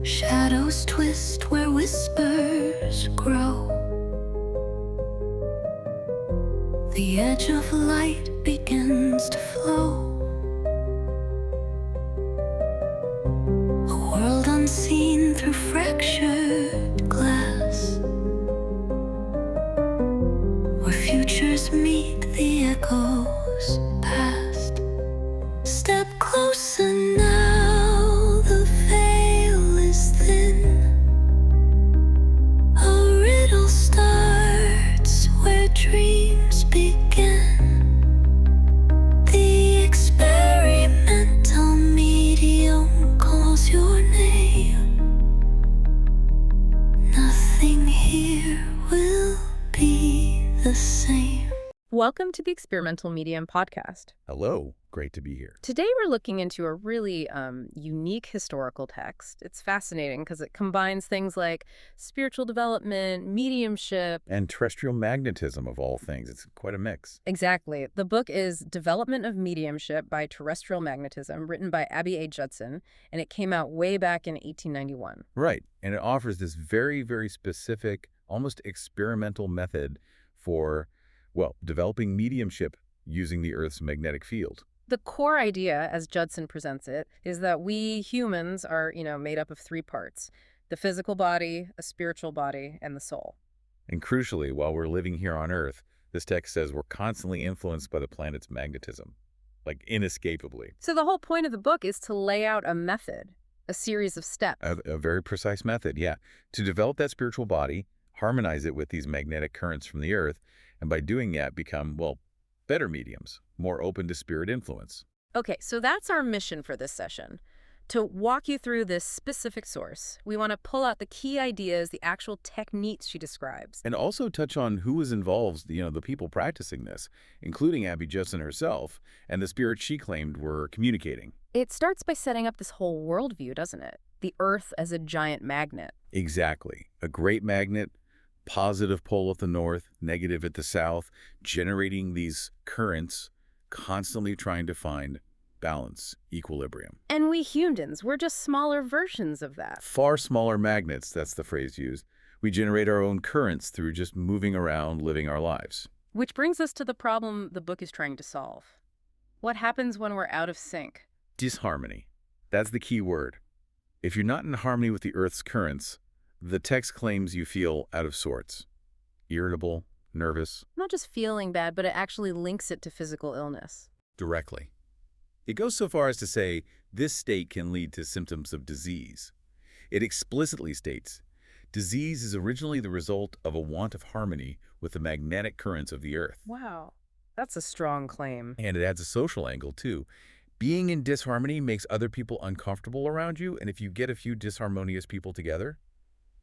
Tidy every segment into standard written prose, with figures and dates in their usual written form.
Shadows twist where whispers grow. The edge of light begins to flow. A world unseen through fractured glass, where futures meet the echoes past. Step closer now, the veil is thin. A riddle starts where dreams begin. The experimental medium calls your name. Nothing here will be the same. Welcome to the Experimental Medium podcast. Hello, great to be here. Today we're looking into a really unique historical text. It's fascinating because it combines things like spiritual development, mediumship. And terrestrial magnetism, of all things. It's quite a mix. Exactly. The book is Development of Mediumship by Terrestrial Magnetism, written by Abby A. Judson, and it came out way back in 1891. Right, and it offers this very, very specific, almost experimental method for, well, developing mediumship using the Earth's magnetic field. The core idea, as Judson presents it, is that we humans are, made up of three parts: the physical body, a spiritual body, and the soul. And crucially, while we're living here on Earth, this text says we're constantly influenced by the planet's magnetism, like inescapably. So the whole point of the book is to lay out a method, a series of steps. A very precise method, yeah, to develop that spiritual body, harmonize it with these magnetic currents from the Earth, and by doing that become, well, better mediums, more open to spirit influence. Okay, so that's our mission for this session. To walk you through this specific source, we want to pull out the key ideas, the actual techniques she describes. And also touch on who was involved, the people practicing this, including Abby Judson herself, and the spirits she claimed were communicating. It starts by setting up this whole worldview, doesn't it? The Earth as a giant magnet. Exactly. A great magnet, positive pole at the north, negative at the south, generating these currents, constantly trying to find balance, equilibrium. And we humans, we're just smaller versions of that. Far smaller magnets, that's the phrase used. We generate our own currents through just moving around, living our lives. Which brings us to the problem the book is trying to solve. What happens when we're out of sync? Disharmony. That's the key word. If you're not in harmony with the Earth's currents, the text claims you feel out of sorts, irritable, nervous. Not just feeling bad, but it actually links it to physical illness. Directly. It goes so far as to say this state can lead to symptoms of disease. It explicitly states, disease is originally the result of a want of harmony with the magnetic currents of the Earth. Wow, that's a strong claim. And it adds a social angle, too. Being in disharmony makes other people uncomfortable around you, and if you get a few disharmonious people together,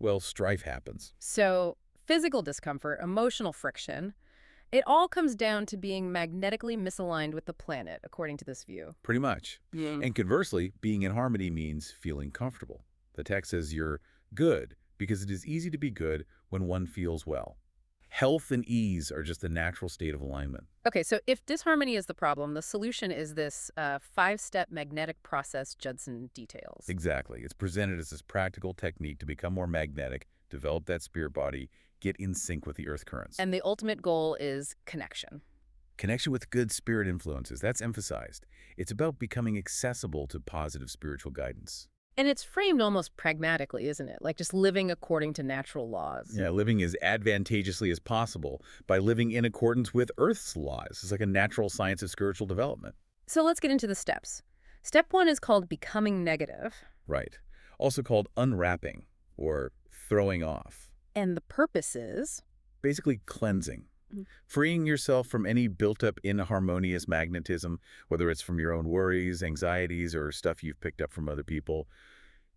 well, strife happens. So, physical discomfort, emotional friction, it all comes down to being magnetically misaligned with the planet, according to this view. Pretty much. Yeah. And conversely, being in harmony means feeling comfortable. The text says you're good because it is easy to be good when one feels well. Health and ease are just the natural state of alignment. Okay, so if disharmony is the problem, the solution is this 5-step magnetic process Judson details. Exactly. It's presented as this practical technique to become more magnetic, develop that spirit body, get in sync with the Earth currents. And the ultimate goal is connection. Connection with good spirit influences, that's emphasized. It's about becoming accessible to positive spiritual guidance. And it's framed almost pragmatically, isn't it? Like just living according to natural laws. Yeah, living as advantageously as possible by living in accordance with Earth's laws. It's like a natural science of spiritual development. So let's get into the steps. Step 1 is called becoming negative. Right. Also called unwrapping or throwing off. And the purpose is? Basically cleansing. Freeing yourself from any built-up inharmonious magnetism, whether it's from your own worries, anxieties, or stuff you've picked up from other people.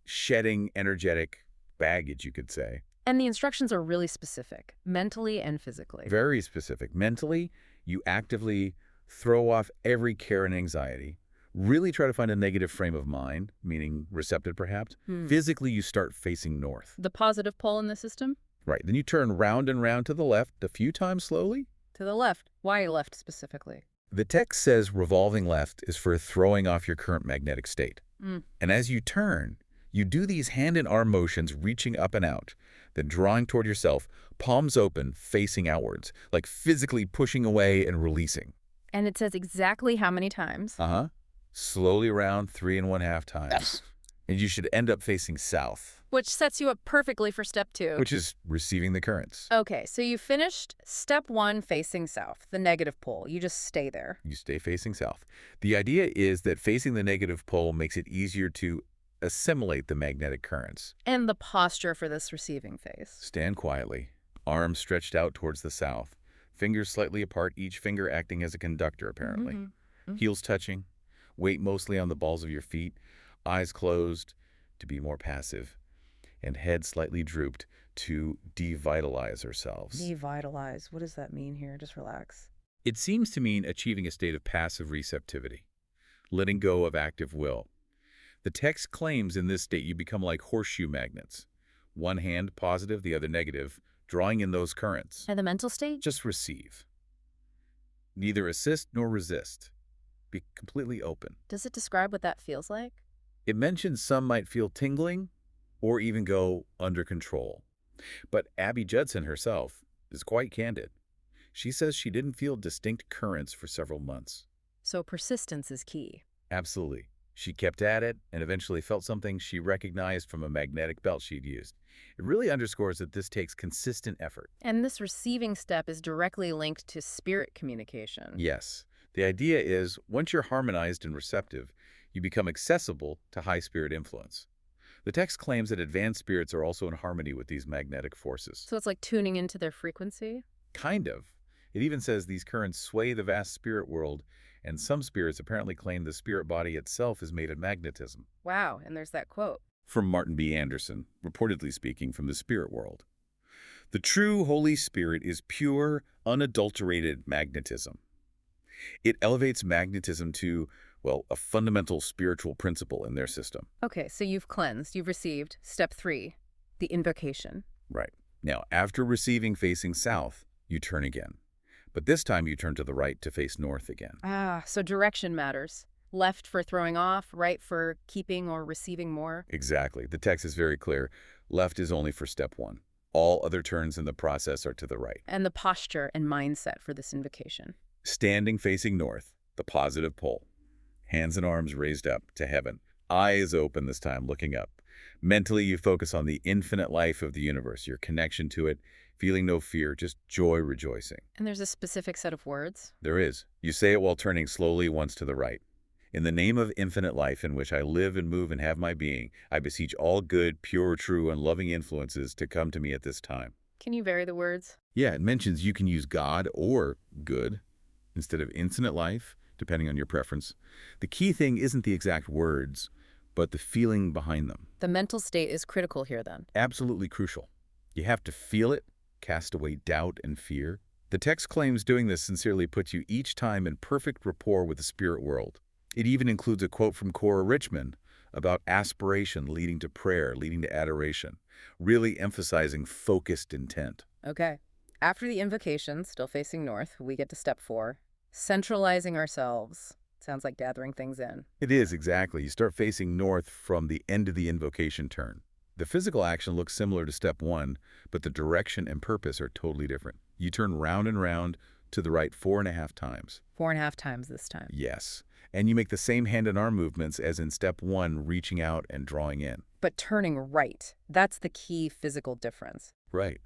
Shedding energetic baggage, you could say. And the instructions are really specific, mentally and physically. Very specific. Mentally, you actively throw off every care and anxiety. Really try to find a negative frame of mind, meaning receptive perhaps. Physically, you start facing north. The positive pole in the system? Right. Then you turn round and round to the left a few times slowly. To the left. Why left specifically? The text says revolving left is for throwing off your current magnetic state. And as you turn, You do these hand and arm motions reaching up and out, then drawing toward yourself, palms open, facing outwards, like physically pushing away and releasing. And it says exactly how many times. Uh-huh. Slowly around 3½ times. And you should end up facing south, Which sets you up perfectly for step 2. which is receiving the currents. Okay, so you finished step 1 facing south, the negative pole. You just stay there. You stay facing south. The idea is that facing the negative pole makes it easier to assimilate the magnetic currents. And the posture for this receiving phase. Stand quietly, arms stretched out towards the south, fingers slightly apart, each finger acting as a conductor, apparently. Heels touching, weight mostly on the balls of your feet, eyes closed to be more passive, and head slightly drooped to devitalize ourselves. Devitalize. What does that mean here? Just relax. It seems to mean achieving a state of passive receptivity, letting go of active will. The text claims in this state you become like horseshoe magnets, one hand positive, the other negative, drawing in those currents. And the mental state? Just receive. Neither assist nor resist. Be completely open. Does it describe what that feels like? It mentions some might feel tingling or even go under control. But Abby Judson herself is quite candid. She says she didn't feel distinct currents for several months. So persistence is key. Absolutely. She kept at it and eventually felt something she recognized from a magnetic belt she'd used. It really underscores that this takes consistent effort. And this receiving step is directly linked to spirit communication. Yes. The idea is, once you're harmonized and receptive, you become accessible to high spirit influence. The text claims that advanced spirits are also in harmony with these magnetic forces. So it's like tuning into their frequency? Kind of. It even says these currents sway the vast spirit world, and some spirits apparently claim the spirit body itself is made of magnetism. Wow, and there's that quote. From Martin B. Anderson, reportedly speaking from the spirit world. The true Holy Spirit is pure, unadulterated magnetism. It elevates magnetism to, well, a fundamental spiritual principle in their system. Okay, so you've cleansed, you've received. Step 3, the invocation. Right. Now, after receiving facing south, you turn again. But this time you turn to the right to face north again. Ah, so direction matters. Left for throwing off, right for keeping or receiving more. Exactly. The text is very clear. Left is only for step 1. All other turns in the process are to the right. And the posture and mindset for this invocation. Standing facing north, the positive pole. Hands and arms raised up to heaven. Eyes open this time, looking up. Mentally, you focus on the infinite life of the universe, your connection to it, feeling no fear, just joy rejoicing. And there's a specific set of words? There is. You say it while turning slowly once to the right. In the name of infinite life in which I live and move and have my being, I beseech all good, pure, true, and loving influences to come to me at this time. Can you vary the words? Yeah, it mentions you can use God or good instead of infinite life, depending on your preference. The key thing isn't the exact words, but the feeling behind them. The mental state is critical here then. Absolutely crucial. You have to feel it, cast away doubt and fear. The text claims doing this sincerely puts you each time in perfect rapport with the spirit world. It even includes a quote from Cora Richmond about aspiration leading to prayer, leading to adoration, really emphasizing focused intent. Okay. After the invocation, still facing north, we get to step 4. Centralizing ourselves. Sounds like gathering things in. It is, exactly. You start facing north from the end of the invocation turn. The physical action looks similar to step 1, but the direction and purpose are totally different. You turn round and round to the right 4½ times. 4.5 times this time. Yes. And you make the same hand and arm movements as in step 1, reaching out and drawing in. But turning right. That's the key physical difference. Right.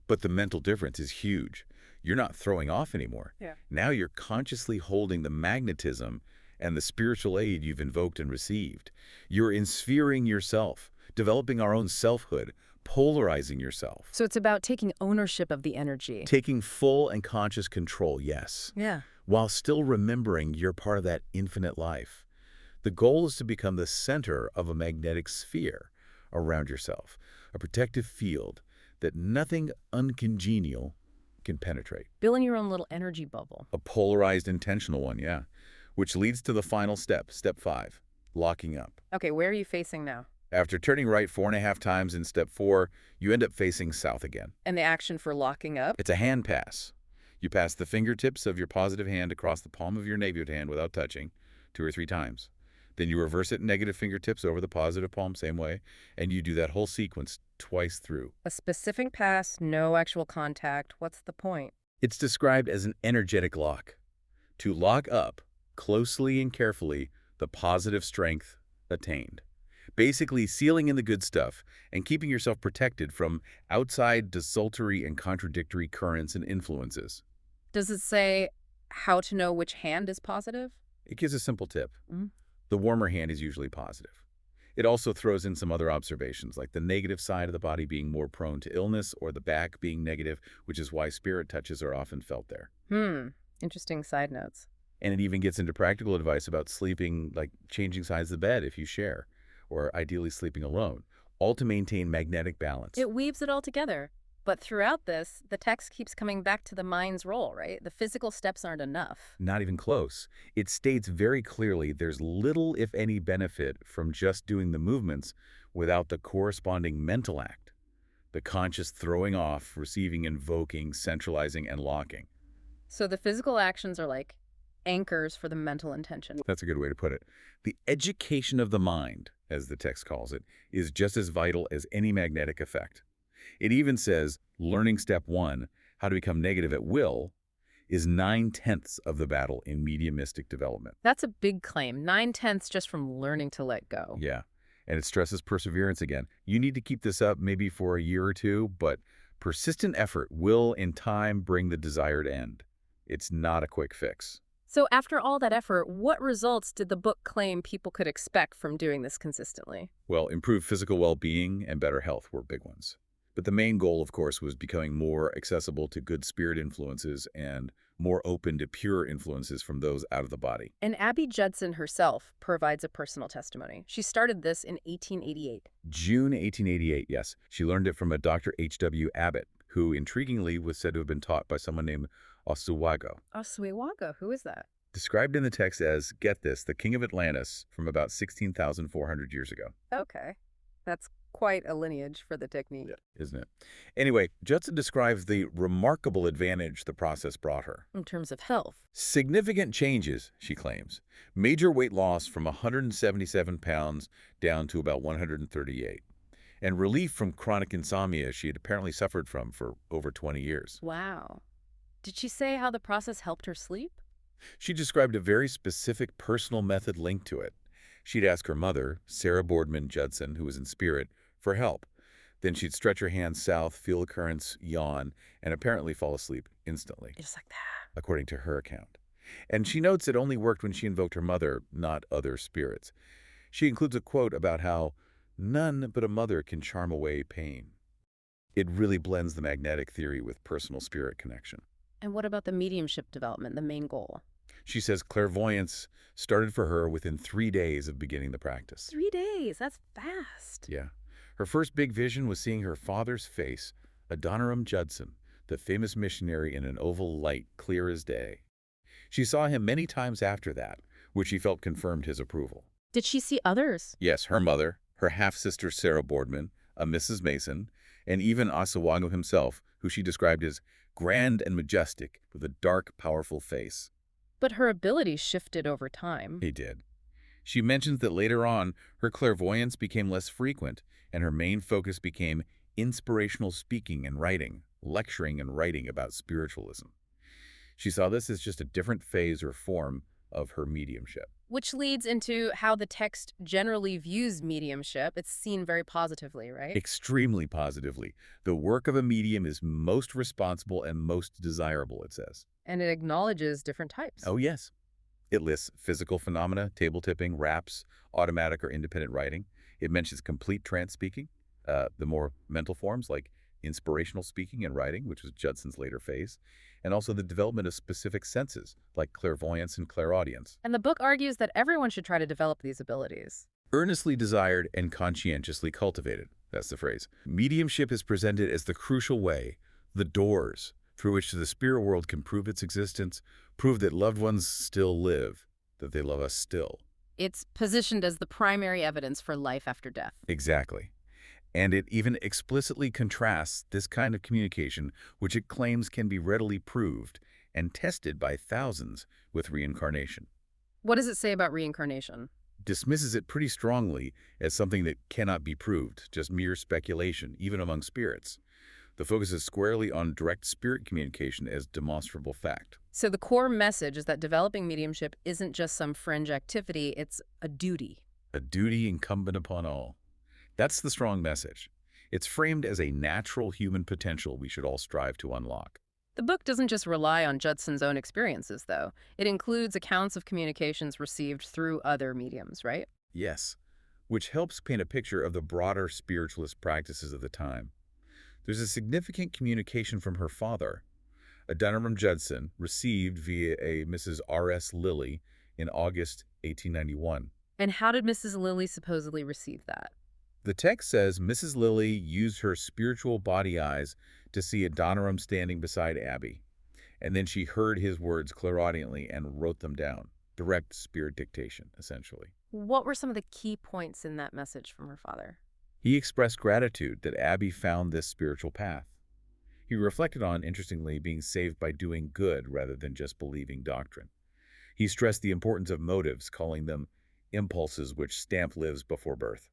But the mental difference is huge. You're not throwing off anymore. Yeah. Now you're consciously holding the magnetism and the spiritual aid you've invoked and received. You're ensphering yourself, developing our own selfhood, polarizing yourself. So it's about taking ownership of the energy. Taking full and conscious control, yes. Yeah. While still remembering you're part of that infinite life. The goal is to become the center of a magnetic sphere around yourself, a protective field that nothing uncongenial can penetrate. Building your own little energy bubble. A polarized, intentional one, yeah. Which leads to the final step, step 5, locking up. Okay, where are you facing now? After turning right 4½ times in step 4, you end up facing south again. And the action for locking up? It's a hand pass. You pass the fingertips of your positive hand across the palm of your negative hand without touching 2 or 3 times. Then you reverse it negative fingertips over the positive palm, same way, and you do that whole sequence twice through. A specific pass, no actual contact. What's the point? It's described as an energetic lock. To lock up, closely and carefully, the positive strength attained. Basically sealing in the good stuff and keeping yourself protected from outside desultory and contradictory currents and influences. Does it say how to know which hand is positive? It gives a simple tip. Mm. The warmer hand is usually positive. It also throws in some other observations, like the negative side of the body being more prone to illness or the back being negative, which is why spirit touches are often felt there. Interesting side notes. And it even gets into practical advice about sleeping, like changing sides of the bed if you share, or ideally sleeping alone, all to maintain magnetic balance. It weaves it all together. But throughout this, the text keeps coming back to the mind's role, right? The physical steps aren't enough. Not even close. It states very clearly there's little, if any, benefit from just doing the movements without the corresponding mental act. The conscious throwing off, receiving, invoking, centralizing, and locking. So the physical actions are like anchors for the mental intention. That's a good way to put it. The education of the mind, as the text calls it, is just as vital as any magnetic effect. It even says, learning step 1, how to become negative at will, is 9/10 of the battle in mediumistic development. That's a big claim. 9/10 just from learning to let go. Yeah, and it stresses perseverance again. You need to keep this up maybe for a year or two, but persistent effort will in time bring the desired end. It's not a quick fix. So after all that effort, what results did the book claim people could expect from doing this consistently? Well, improved physical well-being and better health were big ones. But the main goal, of course, was becoming more accessible to good spirit influences and more open to pure influences from those out of the body. And Abby Judson herself provides a personal testimony. She started this in 1888. June 1888, yes. She learned it from a Dr. H.W. Abbott, who intriguingly was said to have been taught by someone named Osweego. Osweego, who is that? Described in the text as, get this, the king of Atlantis from about 16,400 years ago. Okay. That's quite a lineage for the technique. Yeah, isn't it? Anyway, Judson describes the remarkable advantage the process brought her. In terms of health. Significant changes, she claims. Major weight loss from 177 pounds down to about 138. And relief from chronic insomnia she had apparently suffered from for over 20 years. Wow. Did she say how the process helped her sleep? She described a very specific personal method linked to it. She'd ask her mother, Sarah Boardman Judson, who was in spirit, for help. Then she'd stretch her hands south, feel the currents, yawn, and apparently fall asleep instantly. Just like that. According to her account. And she notes it only worked when she invoked her mother, not other spirits. She includes a quote about how none but a mother can charm away pain. It really blends the magnetic theory with personal spirit connection. And what about the mediumship development, the main goal? She says clairvoyance started for her within 3 days of beginning the practice. 3 days? That's fast. Yeah. Her first big vision was seeing her father's face, Adoniram Judson, the famous missionary in an oval light clear as day. She saw him many times after that, which she felt confirmed his approval. Did she see others? Yes, her mother, her half-sister Sarah Boardman, a Mrs. Mason, and even Osweego himself, who she described as grand and majestic with a dark, powerful face. But her abilities shifted over time. He did. She mentions that later on, her clairvoyance became less frequent, and her main focus became inspirational speaking and writing, lecturing and writing about spiritualism. She saw this as just a different phase or form of her mediumship. Which leads into how the text generally views mediumship. It's seen very positively, right? Extremely positively. The work of a medium is most responsible and most desirable, it says. And it acknowledges different types. Oh, yes. It lists physical phenomena, table tipping, raps, automatic or independent writing. It mentions complete trance speaking, the more mental forms like inspirational speaking and writing, which was Judson's later phase, and also the development of specific senses like clairvoyance and clairaudience. And the book argues that everyone should try to develop these abilities. Earnestly desired and conscientiously cultivated. That's the phrase. Mediumship is presented as the crucial way, the doors, through which the spirit world can prove its existence, prove that loved ones still live, that they love us still. It's positioned as the primary evidence for life after death. Exactly. And it even explicitly contrasts this kind of communication, which it claims can be readily proved and tested by thousands, with reincarnation. What does it say about reincarnation? dismisses it pretty strongly as something that cannot be proved, just mere speculation, even among spirits. The focus is squarely on direct spirit communication as demonstrable fact. So the core message is that developing mediumship isn't just some fringe activity, it's a duty. A duty incumbent upon all. That's the strong message. It's framed as a natural human potential we should all strive to unlock. The book doesn't just rely on Judson's own experiences, though. It includes accounts of communications received through other mediums, right? Yes, which helps paint a picture of the broader spiritualist practices of the time. There's a significant communication from her father, Adoniram Judson, received via a Mrs. R.S. Lilly in August 1891. And how did Mrs. Lilly supposedly receive that? The text says Mrs. Lilly used her spiritual body eyes to see Adoniram standing beside Abby, and then she heard his words clairaudiently and wrote them down. Direct spirit dictation, essentially. What were some of the key points in that message from her father? He expressed gratitude that Abby found this spiritual path. He reflected on, interestingly, being saved by doing good rather than just believing doctrine. He stressed the importance of motives, calling them impulses which stamp lives before birth.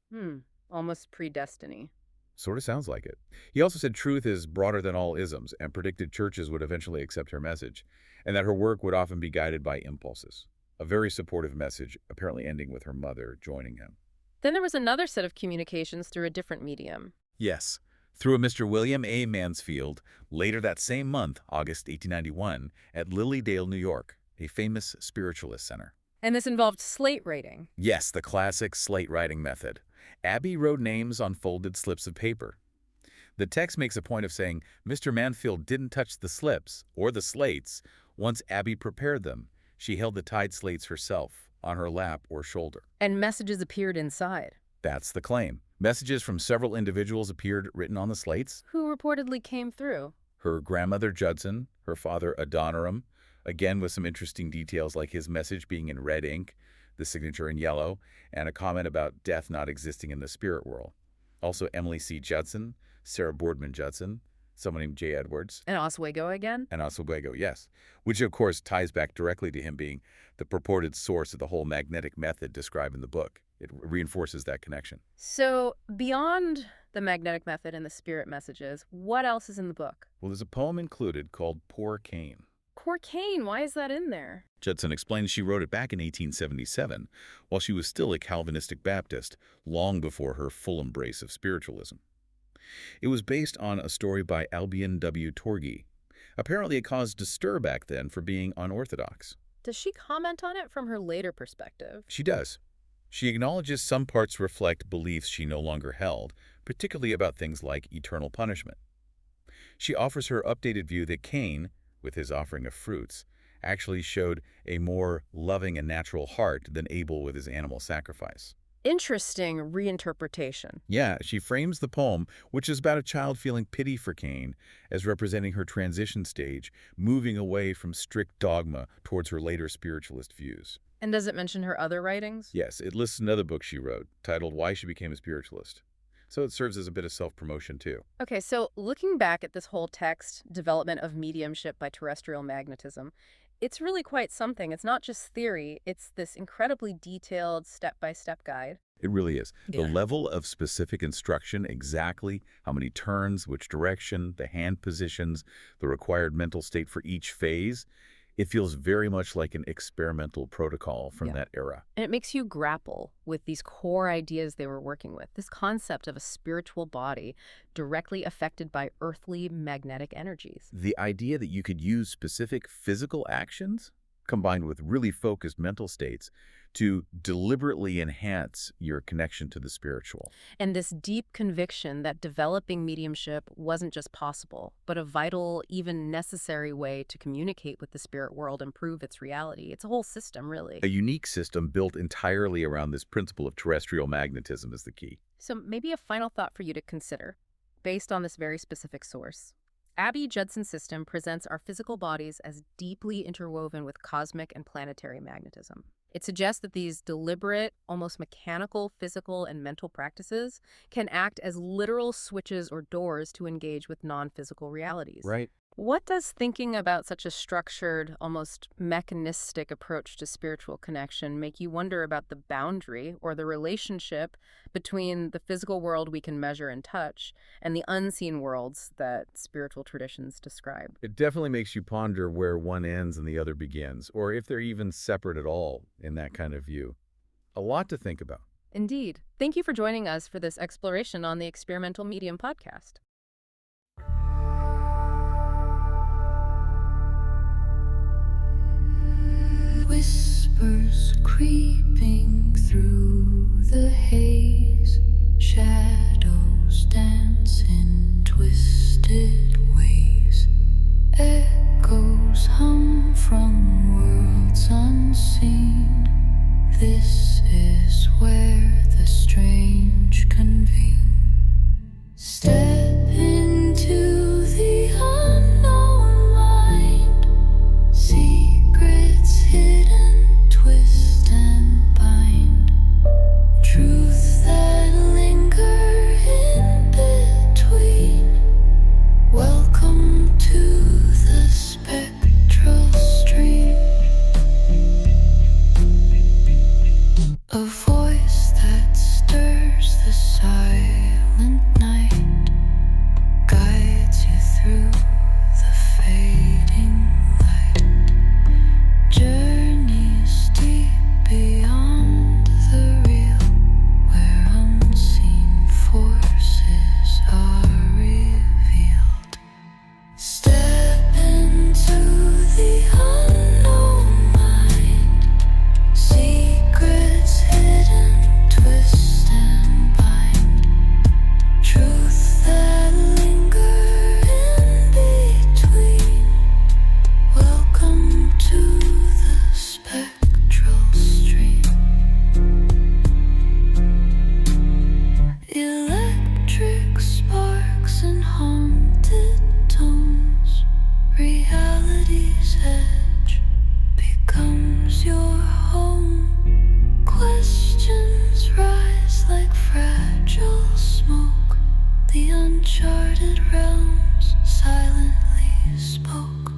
Almost predestiny. Sort of sounds like it. He also said truth is broader than all isms and predicted churches would eventually accept her message, and that her work would often be guided by impulses. A very supportive message, apparently ending with her mother joining him. Then there was another set of communications through a different medium. Yes, through a Mr. William A. Mansfield, later that same month, August 1891, at Lilydale, New York, a famous spiritualist center. And this involved slate writing. Yes, the classic slate writing method. Abby wrote names on folded slips of paper. The text makes a point of saying Mr. Mansfield didn't touch the slips or the slates once Abby prepared them. She held the tied slates herself on her lap or shoulder. And messages appeared inside. That's the claim. Messages from several individuals appeared written on the slates. Who reportedly came through? Her grandmother Judson, her father Adoniram, again with some interesting details like his message being in red ink, the signature in yellow, and a comment about death not existing in the spirit world. Also Emily C. Judson, Sarah Boardman Judson, someone named J. Edwards. And Oswego again? And Oswego, yes. Which, of course, ties back directly to him being the purported source of the whole magnetic method described in the book. It reinforces that connection. So, beyond the magnetic method and the spirit messages, what else is in the book? Well, there's a poem included called Poor Cain. Poor Cain, why is that in there? Judson explains she wrote it back in 1877, while she was still a Calvinistic Baptist, long before her full embrace of spiritualism. It was based on a story by Albion W. Torgey. Apparently it caused a stir back then for being unorthodox. Does she comment on it from her later perspective? She does. She acknowledges some parts reflect beliefs she no longer held, particularly about things like eternal punishment. She offers her updated view that Cain, with his offering of fruits, actually showed a more loving and natural heart than Abel with his animal sacrifice. Interesting reinterpretation. Yeah, she frames the poem, which is about a child feeling pity for Cain, as representing her transition stage, moving away from strict dogma towards her later spiritualist views. And does it mention her other writings? Yes, it lists another book she wrote, titled Why She Became a Spiritualist. So it serves as a bit of self-promotion, too. Okay, so looking back at this whole text, Development of Mediumship by Terrestrial Magnetism, it's really quite something. It's not just theory, it's this incredibly detailed step-by-step guide. It really is. Yeah. The level of specific instruction, exactly how many turns, which direction, the hand positions, the required mental state for each phase, it feels very much like an experimental protocol from that era. And it makes you grapple with these core ideas they were working with, this concept of a spiritual body directly affected by earthly magnetic energies. The idea that you could use specific physical actions combined with really focused mental states to deliberately enhance your connection to the spiritual. And this deep conviction that developing mediumship wasn't just possible, but a vital, even necessary way to communicate with the spirit world and prove its reality. It's a whole system, really. A unique system built entirely around this principle of terrestrial magnetism is the key. So maybe a final thought for you to consider, based on this very specific source. Abby Judson's system presents our physical bodies as deeply interwoven with cosmic and planetary magnetism. It suggests that these deliberate, almost mechanical, physical, and mental practices can act as literal switches or doors to engage with non-physical realities. Right. What does thinking about such a structured, almost mechanistic approach to spiritual connection make you wonder about the boundary or the relationship between the physical world we can measure and touch and the unseen worlds that spiritual traditions describe? It definitely makes you ponder where one ends and the other begins, or if they're even separate at all in that kind of view. A lot to think about. Indeed. Thank you for joining us for this exploration on the Experimental Medium podcast. Whispers creeping through the haze, shadows dance in twisted ways, echoes hum from worlds unseen. This is where the strange convene. Step into the unknown mind, secrets hidden, twist and bind, truths that linger in between. Welcome to the spectral stream. A voice that stirs the silent night, guides you through the fading light. Journeys deep beyond the real, where unseen forces are revealed. Step into the unknown mind, secrets hidden, twist and bind, truths that linger in between. Welcome to the spectral stream. Electric sparks and haunted tones, reality's edge becomes your home. Questions rise like fragile smoke, the uncharted realms silently spoke.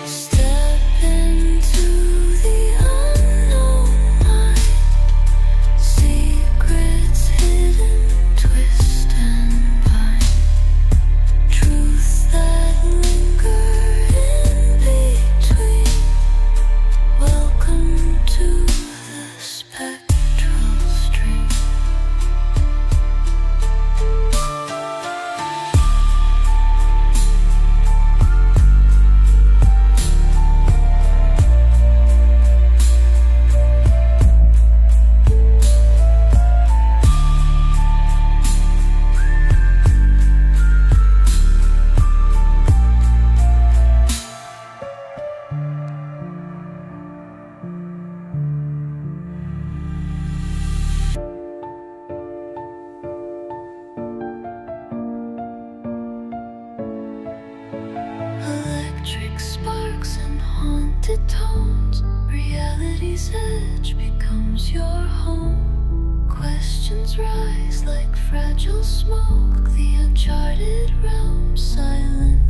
Step into the unknown mind, secrets hidden, twist and bind, truths that linger in between. Welcome to the spectral stream. Electric sparks and haunted tones, reality's edge becomes your home. Questions rise like fragile smoke, the uncharted realms silent